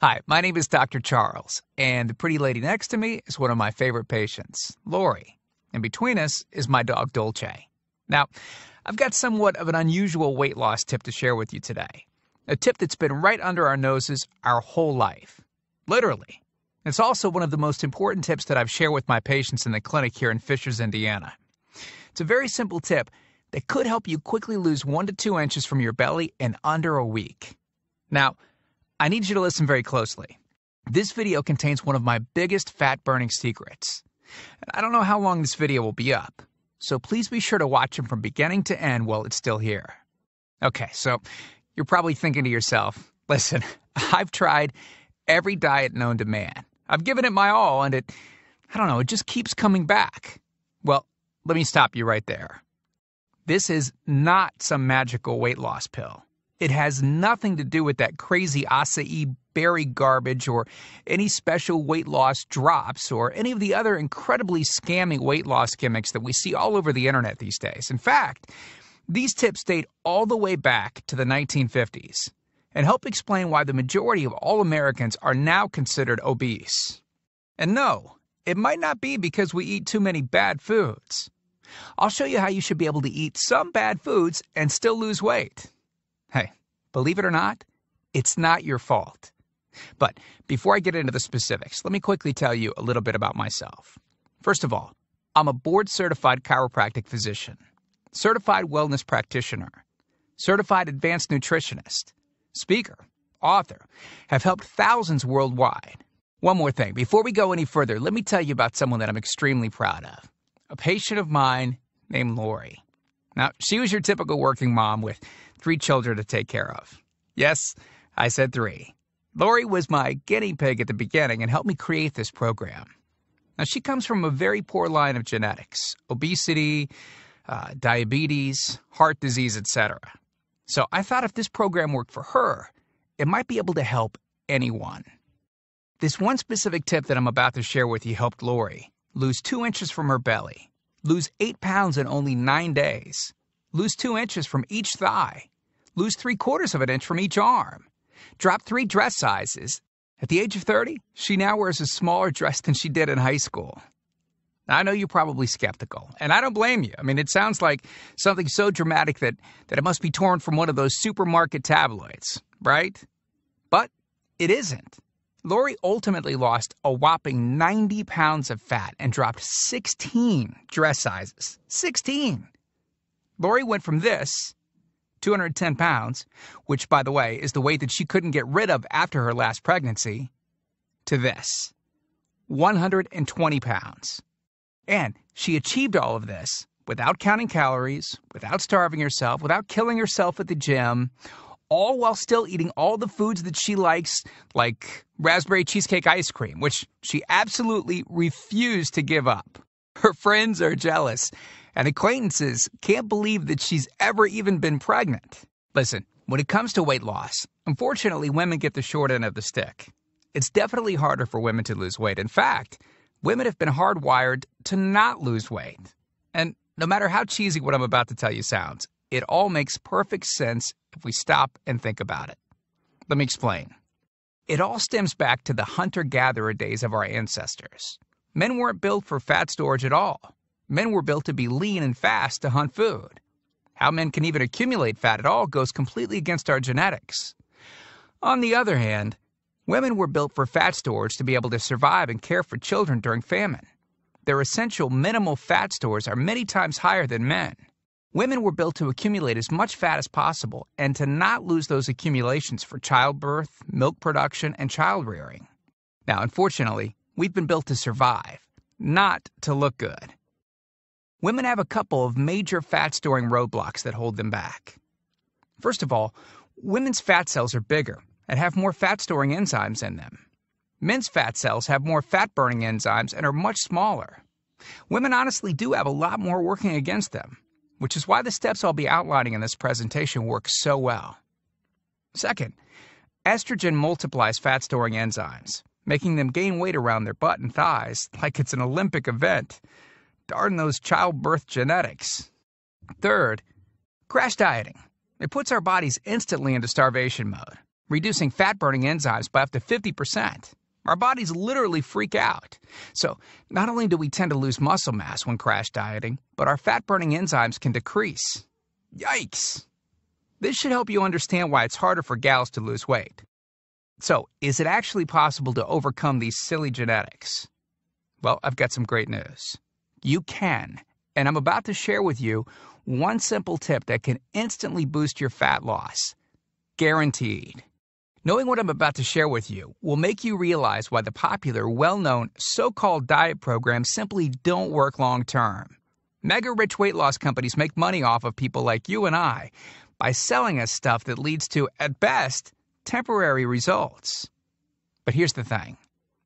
Hi, my name is Dr. Charles, and the pretty lady next to me is one of my favorite patients, Lori. And between us is my dog, Dolce. Now, I've got somewhat of an unusual weight loss tip to share with you today. A tip that's been right under our noses our whole life. Literally. It's also one of the most important tips that I've shared with my patients in the clinic here in Fishers, Indiana. It's a very simple tip that could help you quickly lose 1 to 2 inches from your belly in under a week. Now, I need you to listen very closely. This video contains one of my biggest fat-burning secrets. And I don't know how long this video will be up, so please be sure to watch it from beginning to end while it's still here. Okay, so you're probably thinking to yourself, listen, I've tried every diet known to man. I've given it my all, and it just keeps coming back. Well, let me stop you right there. This is not some magical weight loss pill. It has nothing to do with that crazy acai berry garbage or any special weight loss drops or any of the other incredibly scammy weight loss gimmicks that we see all over the internet these days. In fact, these tips date all the way back to the 1950s and help explain why the majority of all Americans are now considered obese. And no, it might not be because we eat too many bad foods. I'll show you how you should be able to eat some bad foods and still lose weight. Hey, believe it or not, it's not your fault. But before I get into the specifics, let me quickly tell you a little bit about myself. First of all, I'm a board-certified chiropractic physician, certified wellness practitioner, certified advanced nutritionist, speaker, author, have helped thousands worldwide. One more thing, before we go any further, let me tell you about someone that I'm extremely proud of, a patient of mine named Lori. Now, she was your typical working mom with 3 children to take care of. Yes, I said 3. Lori was my guinea pig at the beginning and helped me create this program. Now, she comes from a very poor line of genetics, obesity, diabetes, heart disease, etc. So I thought if this program worked for her, it might be able to help anyone. This one specific tip that I'm about to share with you helped Lori lose 2 inches from her belly, lose 8 pounds in only 9 days, lose 2 inches from each thigh, lose 3/4 of an inch from each arm, drop 3 dress sizes. At the age of 30, she now wears a smaller dress than she did in high school. Now, I know you're probably skeptical, and I don't blame you. I mean, it sounds like something so dramatic that it must be torn from one of those supermarket tabloids, right? But it isn't. Lori ultimately lost a whopping 90 pounds of fat and dropped 16 dress sizes. 16! Lori went from this, 210 pounds, which, by the way, is the weight that she couldn't get rid of after her last pregnancy, to this, 120 pounds. And she achieved all of this without counting calories, without starving herself, without killing herself at the gym, all while still eating all the foods that she likes, like raspberry cheesecake ice cream, which she absolutely refused to give up. Her friends are jealous, and acquaintances can't believe that she's ever even been pregnant. Listen, when it comes to weight loss, unfortunately, women get the short end of the stick. It's definitely harder for women to lose weight. In fact, women have been hardwired to not lose weight. And no matter how cheesy what I'm about to tell you sounds, it all makes perfect sense if we stop and think about it. Let me explain. It all stems back to the hunter-gatherer days of our ancestors. Men weren't built for fat storage at all. Men were built to be lean and fast to hunt food. How men can even accumulate fat at all goes completely against our genetics. On the other hand, women were built for fat storage to be able to survive and care for children during famine. Their essential minimal fat stores are many times higher than men. Women were built to accumulate as much fat as possible and to not lose those accumulations for childbirth, milk production, and child rearing. Now, unfortunately, we've been built to survive, not to look good. Women have a couple of major fat-storing roadblocks that hold them back. First of all, women's fat cells are bigger and have more fat-storing enzymes in them. Men's fat cells have more fat-burning enzymes and are much smaller. Women honestly do have a lot more working against them, which is why the steps I'll be outlining in this presentation work so well. Second, estrogen multiplies fat-storing enzymes, making them gain weight around their butt and thighs like it's an Olympic event. Darn those childbirth genetics. Third, crash dieting. It puts our bodies instantly into starvation mode. reducing fat-burning enzymes by up to 50%. Our bodies literally freak out. So not only do we tend to lose muscle mass when crash dieting, but our fat-burning enzymes can decrease. Yikes! This should help you understand why it's harder for gals to lose weight. So, is it actually possible to overcome these silly genetics? Well, I've got some great news. You can, and I'm about to share with you one simple tip that can instantly boost your fat loss. Guaranteed. Knowing what I'm about to share with you will make you realize why the popular, well-known, so-called diet programs simply don't work long-term. Mega-rich weight loss companies make money off of people like you and I by selling us stuff that leads to, at best, temporary results. But here's the thing.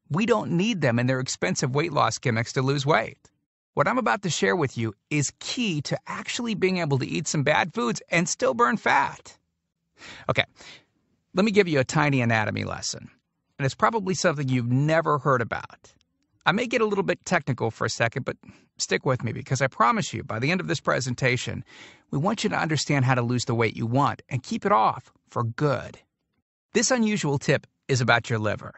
We don't need them in their expensive weight loss gimmicks to lose weight. What I'm about to share with you is key to actually being able to eat some bad foods and still burn fat. Okay, let me give you a tiny anatomy lesson. And it's probably something you've never heard about. I may get a little bit technical for a second, but stick with me because I promise you, by the end of this presentation, we want you to understand how to lose the weight you want and keep it off for good. This unusual tip is about your liver.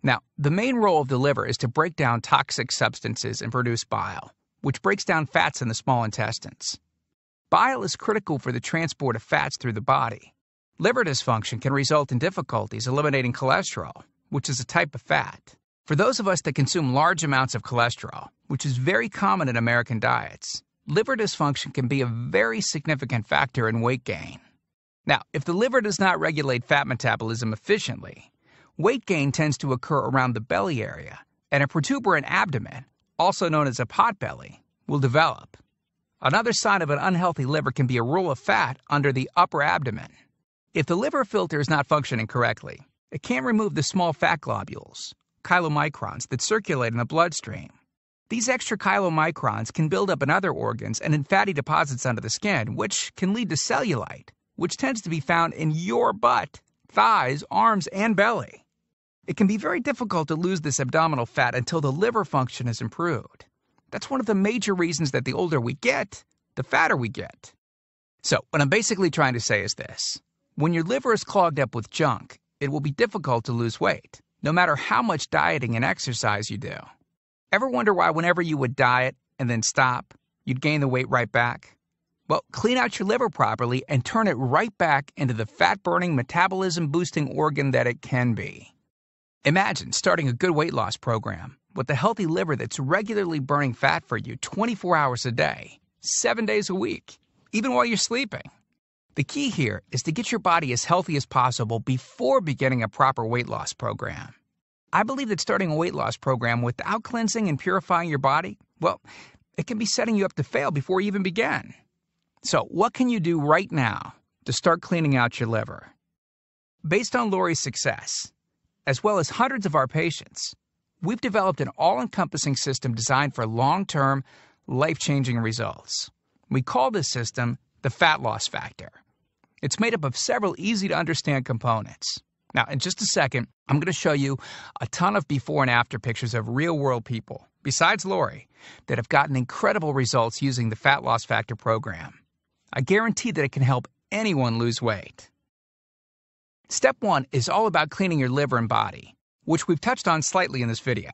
Now, the main role of the liver is to break down toxic substances and produce bile, which breaks down fats in the small intestines. Bile is critical for the transport of fats through the body. Liver dysfunction can result in difficulties eliminating cholesterol, which is a type of fat. For those of us that consume large amounts of cholesterol, which is very common in American diets, liver dysfunction can be a very significant factor in weight gain. Now, if the liver does not regulate fat metabolism efficiently, weight gain tends to occur around the belly area, and a protuberant abdomen, also known as a potbelly, will develop. Another sign of an unhealthy liver can be a roll of fat under the upper abdomen. If the liver filter is not functioning correctly, it can't remove the small fat globules, chylomicrons, that circulate in the bloodstream. These extra chylomicrons can build up in other organs and in fatty deposits under the skin, which can lead to cellulite, which tends to be found in your butt, thighs, arms, and belly. It can be very difficult to lose this abdominal fat until the liver function is improved. That's one of the major reasons that the older we get, the fatter we get. So, what I'm basically trying to say is this. When your liver is clogged up with junk, it will be difficult to lose weight, no matter how much dieting and exercise you do. Ever wonder why whenever you would diet and then stop, you'd gain the weight right back? Well, clean out your liver properly and turn it right back into the fat-burning, metabolism-boosting organ that it can be. Imagine starting a good weight loss program with a healthy liver that's regularly burning fat for you 24 hours a day, 7 days a week, even while you're sleeping. The key here is to get your body as healthy as possible before beginning a proper weight loss program. I believe that starting a weight loss program without cleansing and purifying your body, well, it can be setting you up to fail before you even begin. So, what can you do right now to start cleaning out your liver? Based on Lori's success, as well as hundreds of our patients, we've developed an all-encompassing system designed for long-term, life-changing results. We call this system the Fat Loss Factor. It's made up of several easy-to-understand components. Now, in just a second, I'm going to show you a ton of before and after pictures of real-world people, besides Lori, that have gotten incredible results using the Fat Loss Factor program. I guarantee that it can help anyone lose weight. Step 1 is all about cleaning your liver and body, which we've touched on slightly in this video.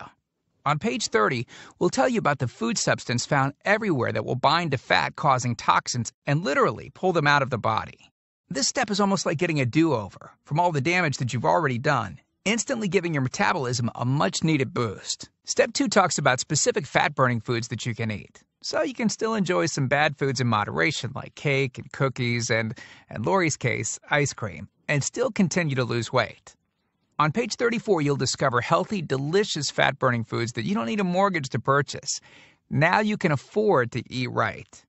On page 30, we'll tell you about the food substance found everywhere that will bind to fat, causing toxins and literally pull them out of the body. This step is almost like getting a do-over from all the damage that you've already done, instantly giving your metabolism a much-needed boost. Step 2 talks about specific fat-burning foods that you can eat, so you can still enjoy some bad foods in moderation like cake and cookies and, in Lori's case, ice cream, and still continue to lose weight. On page 34, you'll discover healthy, delicious fat-burning foods that you don't need a mortgage to purchase. Now you can afford to eat right.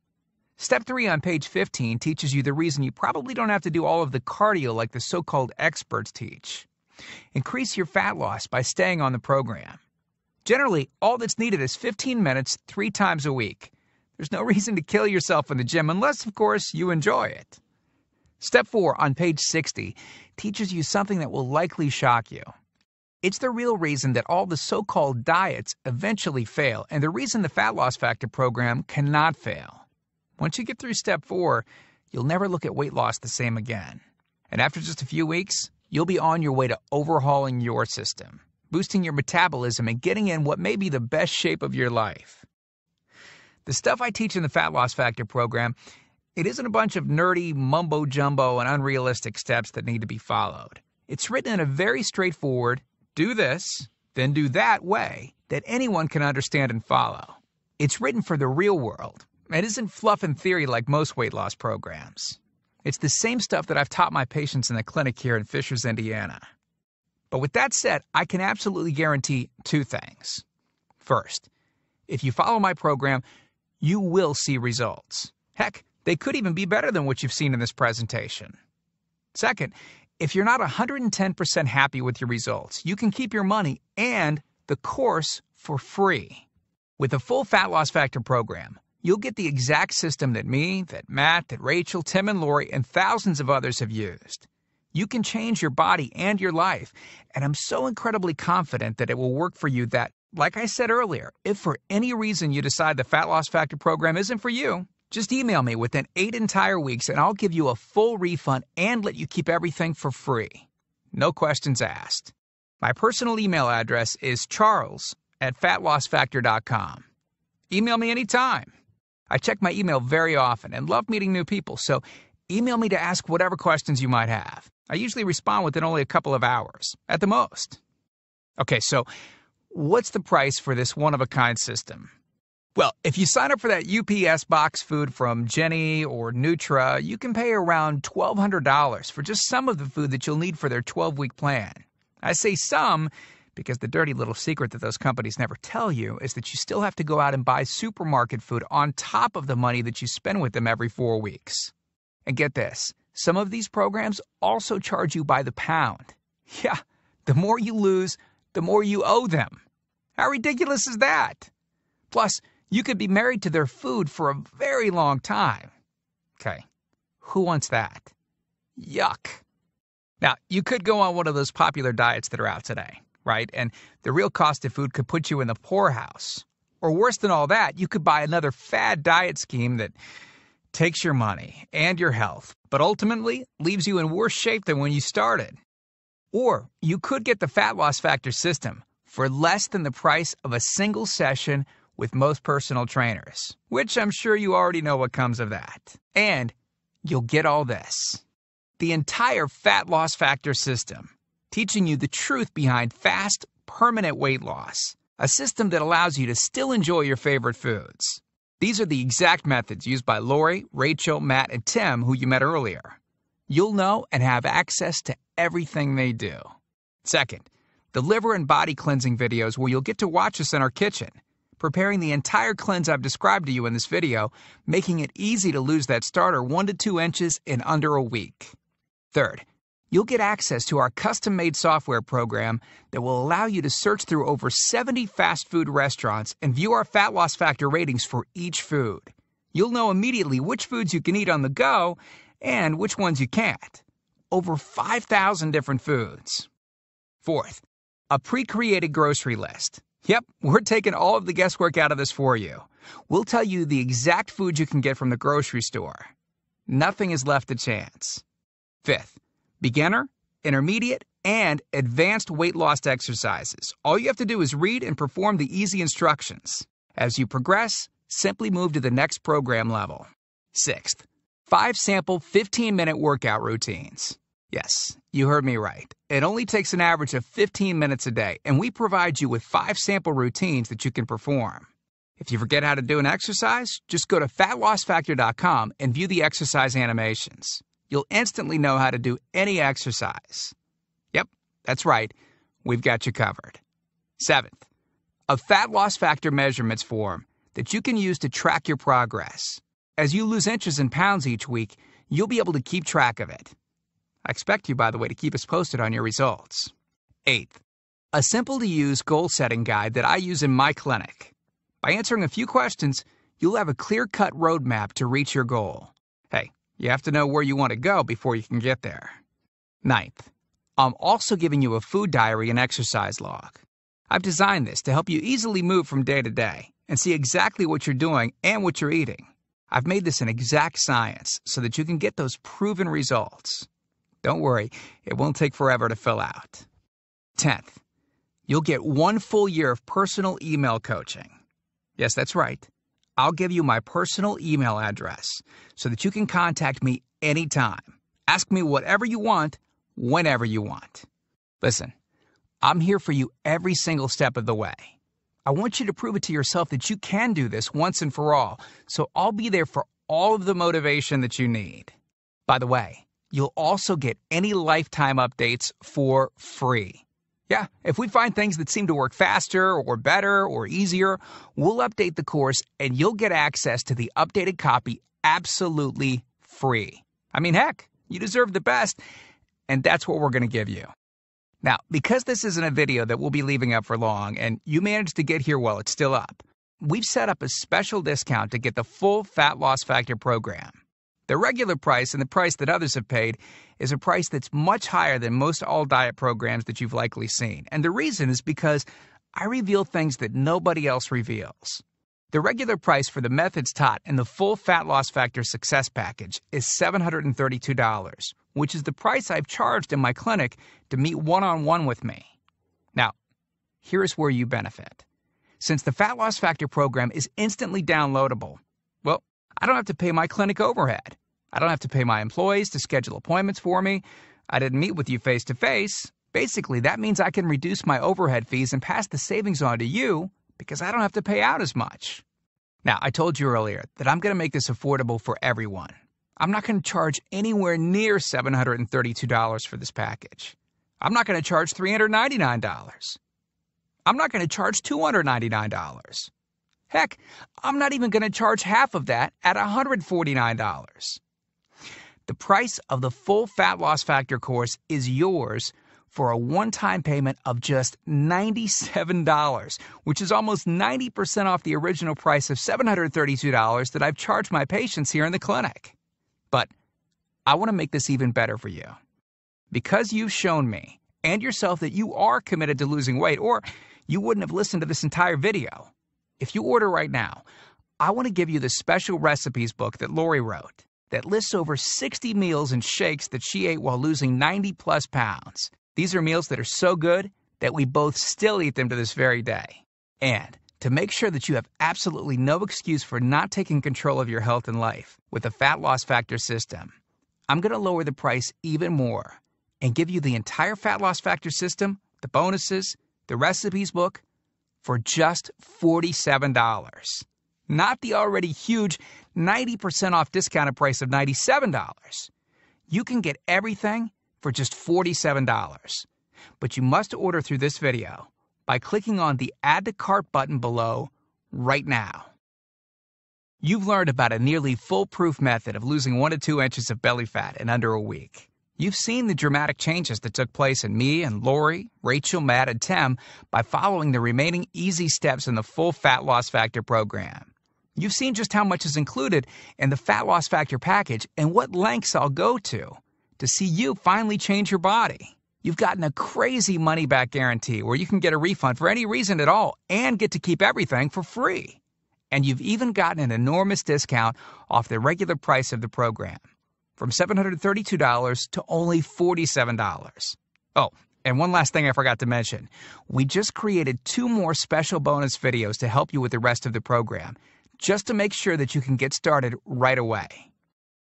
Step 3 on page 15 teaches you the reason you probably don't have to do all of the cardio like the so-called experts teach. Increase your fat loss by staying on the program. Generally, all that's needed is 15 minutes 3 times a week. There's no reason to kill yourself in the gym unless, of course, you enjoy it. Step 4 on page 60 teaches you something that will likely shock you. It's the real reason that all the so-called diets eventually fail, and the reason the Fat Loss Factor program cannot fail. Once you get through step 4, you'll never look at weight loss the same again. And after just a few weeks, you'll be on your way to overhauling your system, boosting your metabolism, and getting in what may be the best shape of your life. The stuff I teach in the Fat Loss Factor program, it isn't a bunch of nerdy mumbo-jumbo and unrealistic steps that need to be followed. It's written in a very straightforward, do this, then do that way that anyone can understand and follow. It's written for the real world. It isn't fluff and theory like most weight loss programs. It's the same stuff that I've taught my patients in the clinic here in Fishers, Indiana. But with that said, I can absolutely guarantee two things. First, if you follow my program, you will see results. Heck, they could even be better than what you've seen in this presentation. Second, if you're not 110% happy with your results, you can keep your money and the course for free. With a full Fat Loss Factor program, you'll get the exact system that me, that Matt, that Rachel, Tim, and Lori, and thousands of others have used. You can change your body and your life, and I'm so incredibly confident that it will work for you that, like I said earlier, if for any reason you decide the Fat Loss Factor program isn't for you, just email me within 8 entire weeks and I'll give you a full refund and let you keep everything for free. No questions asked. My personal email address is charles@fatlossfactor.com. Email me anytime. I check my email very often and love meeting new people, so email me to ask whatever questions you might have. I usually respond within only a couple of hours, at the most. Okay, so what's the price for this one-of-a-kind system? Well, if you sign up for that UPS box food from Jenny or Nutra, you can pay around $1,200 for just some of the food that you'll need for their 12-week plan. I say some because the dirty little secret that those companies never tell you is that you still have to go out and buy supermarket food on top of the money that you spend with them every 4 weeks. And get this, some of these programs also charge you by the pound. Yeah, the more you lose, the more you owe them. How ridiculous is that? Plus, you could be married to their food for a very long time. Okay, who wants that? Yuck. Now, you could go on one of those popular diets that are out today, right? And the real cost of food could put you in the poorhouse. Or worse than all that, you could buy another fad diet scheme that takes your money and your health, but ultimately leaves you in worse shape than when you started. Or you could get the Fat Loss Factor system for less than the price of a single session with most personal trainers, which I'm sure you already know what comes of that. And you'll get all this. The entire Fat Loss Factor system, teaching you the truth behind fast, permanent weight loss, a system that allows you to still enjoy your favorite foods. These are the exact methods used by Lori, Rachel, Matt, and Tim, who you met earlier. You'll know and have access to everything they do. Second, the liver and body cleansing videos where you'll get to watch us in our kitchen, preparing the entire cleanse I've described to you in this video, making it easy to lose that starter 1 to 2 inches in under a week. Third, you'll get access to our custom-made software program that will allow you to search through over 70 fast food restaurants and view our Fat Loss Factor ratings for each food. You'll know immediately which foods you can eat on the go and which ones you can't. Over 5,000 different foods. Fourth, a pre-created grocery list. Yep, we're taking all of the guesswork out of this for you. We'll tell you the exact food you can get from the grocery store. Nothing is left to chance. Fifth, beginner, intermediate, and advanced weight loss exercises. All you have to do is read and perform the easy instructions. As you progress, simply move to the next program level. Sixth, 5 sample 15-minute workout routines. Yes, you heard me right. It only takes an average of 15 minutes a day, and we provide you with 5 sample routines that you can perform. If you forget how to do an exercise, just go to fatlossfactor.com and view the exercise animations. You'll instantly know how to do any exercise. Yep, that's right. We've got you covered. Seventh, a Fat Loss Factor measurements form that you can use to track your progress. As you lose inches and pounds each week, you'll be able to keep track of it. I expect you, by the way, to keep us posted on your results. Eighth, a simple-to-use goal-setting guide that I use in my clinic. By answering a few questions, you'll have a clear-cut roadmap to reach your goal. Hey, you have to know where you want to go before you can get there. Ninth, I'm also giving you a food diary and exercise log. I've designed this to help you easily move from day to day and see exactly what you're doing and what you're eating. I've made this an exact science so that you can get those proven results. Don't worry, it won't take forever to fill out. 10th, you'll get 1 full year of personal email coaching. Yes, that's right. I'll give you my personal email address so that you can contact me anytime. Ask me whatever you want, whenever you want. Listen, I'm here for you every single step of the way. I want you to prove it to yourself that you can do this once and for all, so I'll be there for all of the motivation that you need. By the way, you'll also get any lifetime updates for free. Yeah, if we find things that seem to work faster or better or easier, we'll update the course and you'll get access to the updated copy absolutely free. I mean, heck, you deserve the best, and that's what we're going to give you. Now, because this isn't a video that we'll be leaving up for long, and you managed to get here while it's still up, we've set up a special discount to get the full Fat Loss Factor program. The regular price and the price that others have paid is a price that's much higher than most all-diet programs that you've likely seen. And the reason is because I reveal things that nobody else reveals. The regular price for the methods taught in the full Fat Loss Factor Success Package is $732, which is the price I've charged in my clinic to meet one-on-one with me. Now, here's where you benefit. Since the Fat Loss Factor program is instantly downloadable, well, I don't have to pay my clinic overhead. I don't have to pay my employees to schedule appointments for me. I didn't meet with you face-to-face. Basically, that means I can reduce my overhead fees and pass the savings on to you because I don't have to pay out as much. Now, I told you earlier that I'm going to make this affordable for everyone. I'm not going to charge anywhere near $732 for this package. I'm not going to charge $399. I'm not going to charge $299. Heck, I'm not even going to charge half of that at $149. The price of the full Fat Loss Factor course is yours for a one-time payment of just $97, which is almost 90% off the original price of $732 that I've charged my patients here in the clinic. But I want to make this even better for you. Because you've shown me and yourself that you are committed to losing weight, or you wouldn't have listened to this entire video. If you order right now, I want to give you the special recipes book that Lori wrote that lists over 60 meals and shakes that she ate while losing 90-plus pounds. These are meals that are so good that we both still eat them to this very day. And to make sure that you have absolutely no excuse for not taking control of your health and life with the Fat Loss Factor system, I'm going to lower the price even more and give you the entire Fat Loss Factor system, the bonuses, the recipes book, for just $47. Not the already huge 90% off discounted price of $97. You can get everything for just $47. But you must order through this video by clicking on the Add to Cart button below right now. You've learned about a nearly foolproof method of losing 1 to 2 inches of belly fat in under a week. You've seen the dramatic changes that took place in me and Lori, Rachel, Matt, and Tim by following the remaining easy steps in the full Fat Loss Factor program. You've seen just how much is included in the Fat Loss Factor package and what lengths I'll go to see you finally change your body. You've gotten a crazy money-back guarantee where you can get a refund for any reason at all and get to keep everything for free. And you've even gotten an enormous discount off the regular price of the program, from $732 to only $47. Oh, and one last thing I forgot to mention. We just created 2 more special bonus videos to help you with the rest of the program, just to make sure that you can get started right away.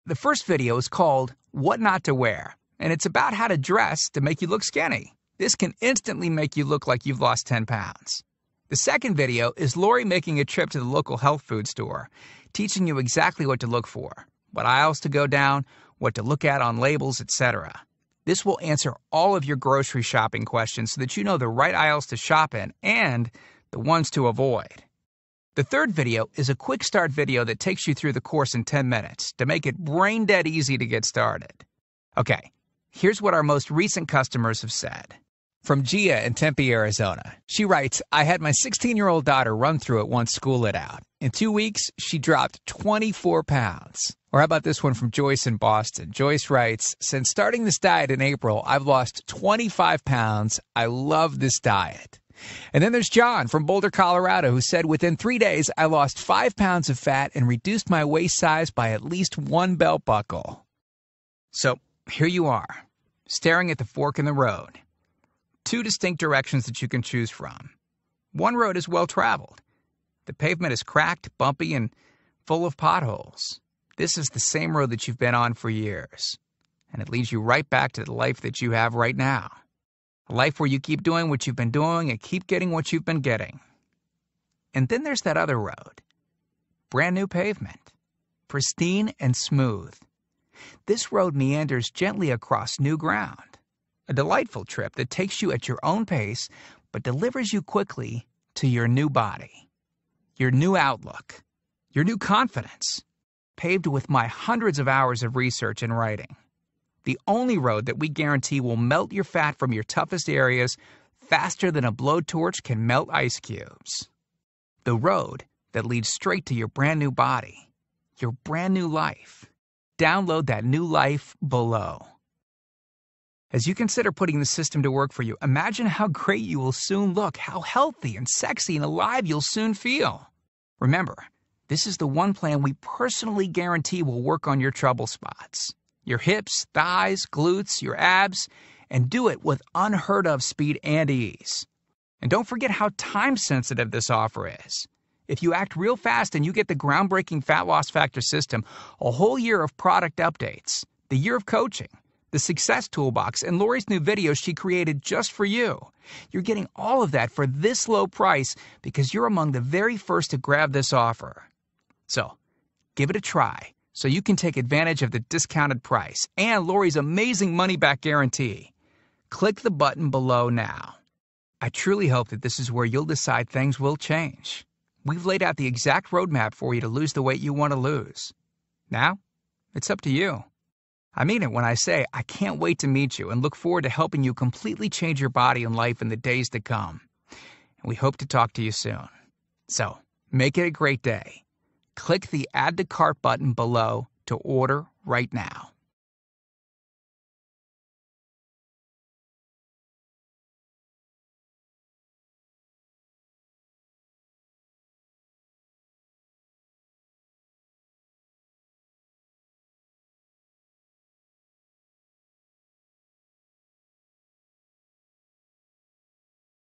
The first video is called What Not to Wear, and it's about how to dress to make you look skinny. This can instantly make you look like you've lost 10 pounds. The second video is Lori making a trip to the local health food store, teaching you exactly what to look for, what aisles to go down, what to look at on labels, etc. This will answer all of your grocery shopping questions so that you know the right aisles to shop in and the ones to avoid. The third video is a quick start video that takes you through the course in 10 minutes to make it brain dead easy to get started. Okay, here's what our most recent customers have said. From Gia in Tempe, Arizona. She writes, I had my 16-year-old daughter run through it once school lit out. In 2 weeks, she dropped 24 pounds. Or how about this one from Joyce in Boston? Joyce writes, since starting this diet in April, I've lost 25 pounds. I love this diet. And then there's John from Boulder, Colorado, who said, within 3 days, I lost 5 pounds of fat and reduced my waist size by at least 1 belt buckle. So here you are. staring at the fork in the road. Two distinct directions that you can choose from. One road is well traveled. The pavement is cracked, bumpy, and full of potholes. This is the same road that you've been on for years. And it leads you right back to the life that you have right now. A life where you keep doing what you've been doing and keep getting what you've been getting. And then there's that other road. Brand new pavement. Pristine and smooth. This road meanders gently across new ground. A delightful trip that takes you at your own pace, but delivers you quickly to your new body, your new outlook, your new confidence, paved with my hundreds of hours of research and writing. The only road that we guarantee will melt your fat from your toughest areas faster than a blowtorch can melt ice cubes. The road that leads straight to your brand new body, your brand new life. Download that new life below. As you consider putting the system to work for you, imagine how great you will soon look, how healthy and sexy and alive you'll soon feel. Remember, this is the one plan we personally guarantee will work on your trouble spots. Your hips, thighs, glutes, your abs, and do it with unheard of speed and ease. And don't forget how time-sensitive this offer is. If you act real fast and you get the groundbreaking Fat Loss Factor system, a whole year of product updates, the year of coaching, the Success Toolbox, and Lori's new videos she created just for you. You're getting all of that for this low price because you're among the very first to grab this offer. So, give it a try so you can take advantage of the discounted price and Lori's amazing money-back guarantee. Click the button below now. I truly hope that this is where you'll decide things will change. We've laid out the exact roadmap for you to lose the weight you want to lose. Now, it's up to you. I mean it when I say I can't wait to meet you and look forward to helping you completely change your body and life in the days to come. And we hope to talk to you soon. So, make it a great day. Click the Add to Cart button below to order right now.